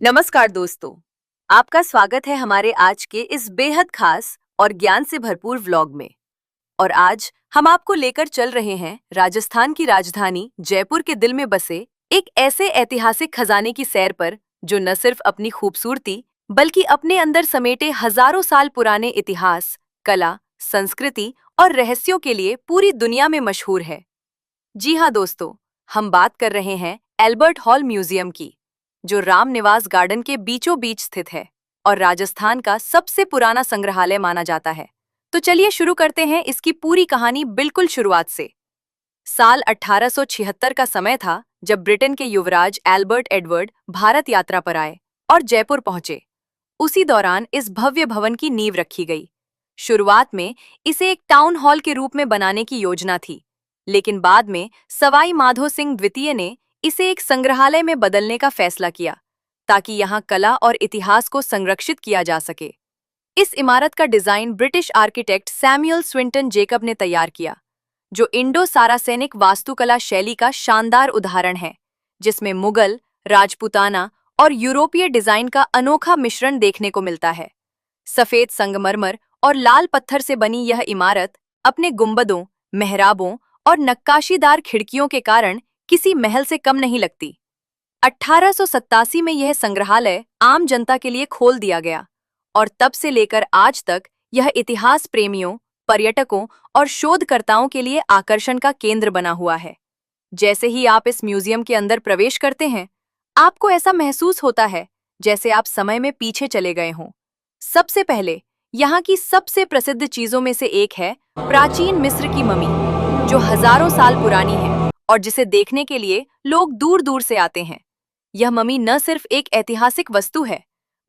नमस्कार दोस्तों, आपका स्वागत है हमारे आज के इस बेहद खास और ज्ञान से भरपूर व्लॉग में। और आज हम आपको लेकर चल रहे हैं राजस्थान की राजधानी जयपुर के दिल में बसे एक ऐसे ऐतिहासिक खजाने की सैर पर जो न सिर्फ अपनी खूबसूरती बल्कि अपने अंदर समेटे हजारों साल पुराने इतिहास, कला, संस्कृति और रहस्यों के लिए पूरी दुनिया में मशहूर है। जी हाँ दोस्तों, हम बात कर रहे हैं एल्बर्ट हॉल म्यूजियम की, जो राम निवास गार्डन के बीचों बीच स्थित है और राजस्थान का सबसे पुराना संग्रहालय माना जाता है। तो चलिए शुरू करते हैं इसकी पूरी कहानी बिल्कुल शुरुआत से। साल 1876 का समय था जब ब्रिटेन के युवराज एल्बर्ट एडवर्ड भारत यात्रा पर आए और जयपुर पहुंचे। उसी दौरान इस भव्य भवन की नींव रखी गई। शुरुआत में इसे एक टाउन हॉल के रूप में बनाने की योजना थी, लेकिन बाद में सवाई माधो सिंह द्वितीय ने इसे एक संग्रहालय में बदलने का फैसला किया ताकि यहाँ कला और इतिहास को संरक्षित किया जा सके। इस इमारत का design British architect Samuel Swinton Jacob ने तैयार किया, जो इंडो सारासेनिक वास्तुकला शैली का शानदार उदाहरण है, जिसमें मुगल, राजपूताना और यूरोपीय डिजाइन का अनोखा मिश्रण देखने को मिलता है। सफेद संगमरमर और लाल पत्थर से बनी यह इमारत अपने गुंबदों, मेहराबों और नक्काशीदार खिड़कियों के कारण किसी महल से कम नहीं लगती। 1887 में यह संग्रहालय आम जनता के लिए खोल दिया गया और तब से लेकर आज तक यह इतिहास प्रेमियों, पर्यटकों और शोधकर्ताओं के लिए आकर्षण का केंद्र बना हुआ है। जैसे ही आप इस म्यूजियम के अंदर प्रवेश करते हैं, आपको ऐसा महसूस होता है जैसे आप समय में पीछे चले गए हों। सबसे पहले यहाँ की सबसे प्रसिद्ध चीजों में से एक है प्राचीन मिस्र की ममी, जो हजारों साल पुरानी है और जिसे देखने के लिए लोग दूर दूर से आते हैं। यह ममी न सिर्फ एक ऐतिहासिक वस्तु है,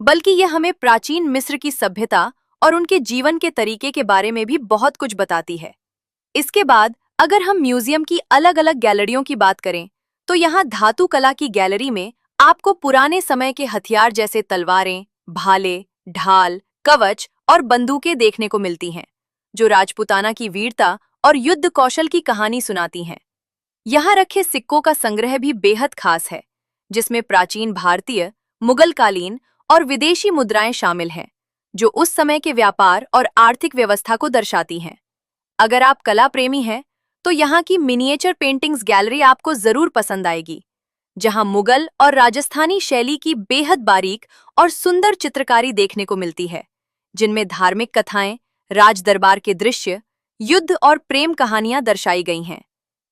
बल्कि यह हमें प्राचीन मिस्र की सभ्यता और उनके जीवन के तरीके के बारे में भी बहुत कुछ बताती है। इसके बाद अगर हम म्यूजियम की अलग अलग गैलरियों की बात करें, तो यहाँ धातु कला की गैलरी में आपको पुराने समय के हथियार जैसे तलवारें, भाले, ढाल, कवच और बंदूकें देखने को मिलती हैं, जो राजपूताना की वीरता और युद्ध कौशल की कहानी सुनाती हैं। यहाँ रखे सिक्कों का संग्रह भी बेहद खास है, जिसमें प्राचीन भारतीय, मुगलकालीन और विदेशी मुद्राएं शामिल हैं, जो उस समय के व्यापार और आर्थिक व्यवस्था को दर्शाती हैं। अगर आप कला प्रेमी हैं, तो यहाँ की मिनिएचर पेंटिंग्स गैलरी आपको जरूर पसंद आएगी, जहाँ मुगल और राजस्थानी शैली की बेहद बारीक और सुंदर चित्रकारी देखने को मिलती है, जिनमें धार्मिक कथाएं, राज दरबार के दृश्य, युद्ध और प्रेम कहानियां दर्शाई गई हैं।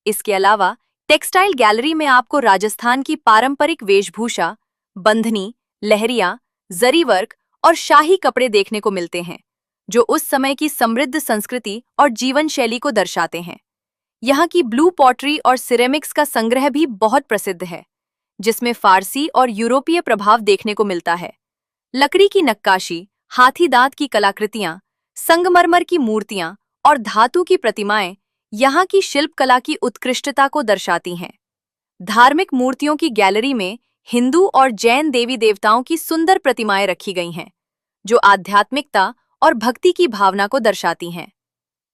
इसके अलावा टेक्सटाइल गैलरी में आपको राजस्थान की पारंपरिक वेशभूषा, बंधनी, लहरिया, जरी वर्क और शाही कपड़े देखने को मिलते हैं, जो उस समय की समृद्ध संस्कृति और जीवन शैली को दर्शाते हैं। यहाँ की ब्लू पॉटरी और सिरेमिक्स का संग्रह भी बहुत प्रसिद्ध है, जिसमें फारसी और यूरोपीय प्रभाव देखने को मिलता है। लकड़ी की नक्काशी, हाथी दांत की कलाकृतियां, संगमरमर की मूर्तियां और धातु की प्रतिमाएं यहाँ की शिल्पकला की उत्कृष्टता को दर्शाती हैं। धार्मिक मूर्तियों की गैलरी में हिंदू और जैन देवी देवताओं की सुंदर प्रतिमाएं रखी गई हैं, जो आध्यात्मिकता और भक्ति की भावना को दर्शाती हैं।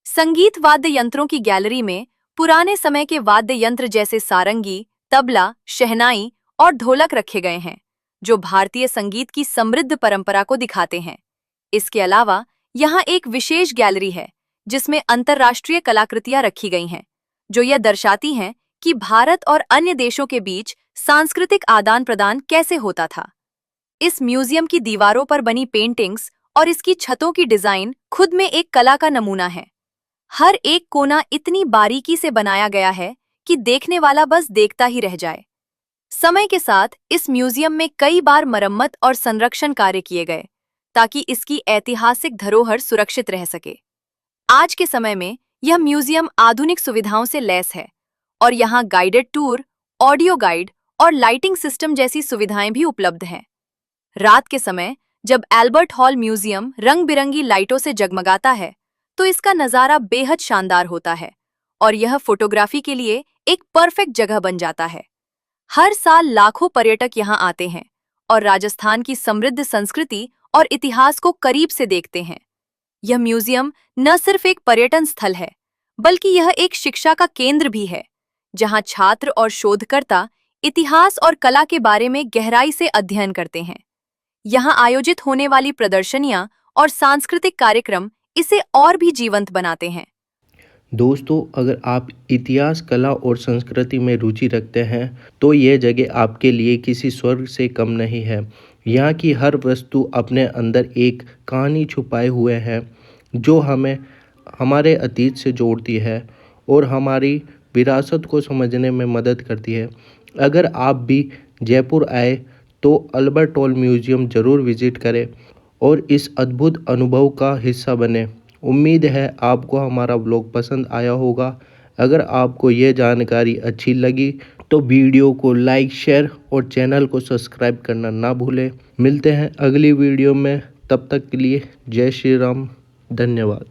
संगीत वाद्य यंत्रों की गैलरी में पुराने समय के वाद्य यंत्र जैसे सारंगी, तबला, शहनाई और ढोलक रखे गए हैं, जो भारतीय संगीत की समृद्ध परंपरा को दिखाते हैं। इसके अलावा यहाँ एक विशेष गैलरी है, जिसमें अंतर्राष्ट्रीय कलाकृतियां रखी गई हैं, जो यह दर्शाती हैं कि भारत और अन्य देशों के बीच सांस्कृतिक आदान प्रदान कैसे होता था। इस म्यूजियम की दीवारों पर बनी पेंटिंग्स और इसकी छतों की डिजाइन खुद में एक कला का नमूना है। हर एक कोना इतनी बारीकी से बनाया गया है कि देखने वाला बस देखता ही रह जाए। समय के साथ इस म्यूजियम में कई बार मरम्मत और संरक्षण कार्य किए गए, ताकि इसकी ऐतिहासिक धरोहर सुरक्षित रह सके। आज के समय में यह म्यूजियम आधुनिक सुविधाओं से लैस है और यहाँ गाइडेड टूर, ऑडियो गाइड और लाइटिंग सिस्टम जैसी सुविधाएं भी उपलब्ध हैं। रात के समय जब एल्बर्ट हॉल म्यूजियम रंग बिरंगी लाइटों से जगमगाता है, तो इसका नज़ारा बेहद शानदार होता है और यह फोटोग्राफी के लिए एक परफेक्ट जगह बन जाता है। हर साल लाखों पर्यटक यहाँ आते हैं और राजस्थान की समृद्ध संस्कृति और इतिहास को करीब से देखते हैं। यह म्यूजियम न सिर्फ एक पर्यटन स्थल है, बल्कि यह एक शिक्षा का केंद्र भी है, जहाँ छात्र और शोधकर्ता इतिहास और कला के बारे में गहराई से अध्ययन करते हैं। यहाँ आयोजित होने वाली प्रदर्शनियां और सांस्कृतिक कार्यक्रम इसे और भी जीवंत बनाते हैं। दोस्तों, अगर आप इतिहास, कला और संस्कृति में रुचि रखते हैं तो ये जगह आपके लिए किसी स्वर्ग से कम नहीं है। यहाँ की हर वस्तु अपने अंदर एक कहानी छुपाए हुए है जो हमें हमारे अतीत से जोड़ती है और हमारी विरासत को समझने में मदद करती है। अगर आप भी जयपुर आए तो अल्बर्ट हॉल म्यूज़ियम ज़रूर विज़िट करें और इस अद्भुत अनुभव का हिस्सा बने। उम्मीद है आपको हमारा व्लॉग पसंद आया होगा। अगर आपको यह जानकारी अच्छी लगी तो वीडियो को लाइक, शेयर और चैनल को सब्सक्राइब करना ना भूलें। मिलते हैं अगली वीडियो में, तब तक के लिए जय श्री राम, धन्यवाद।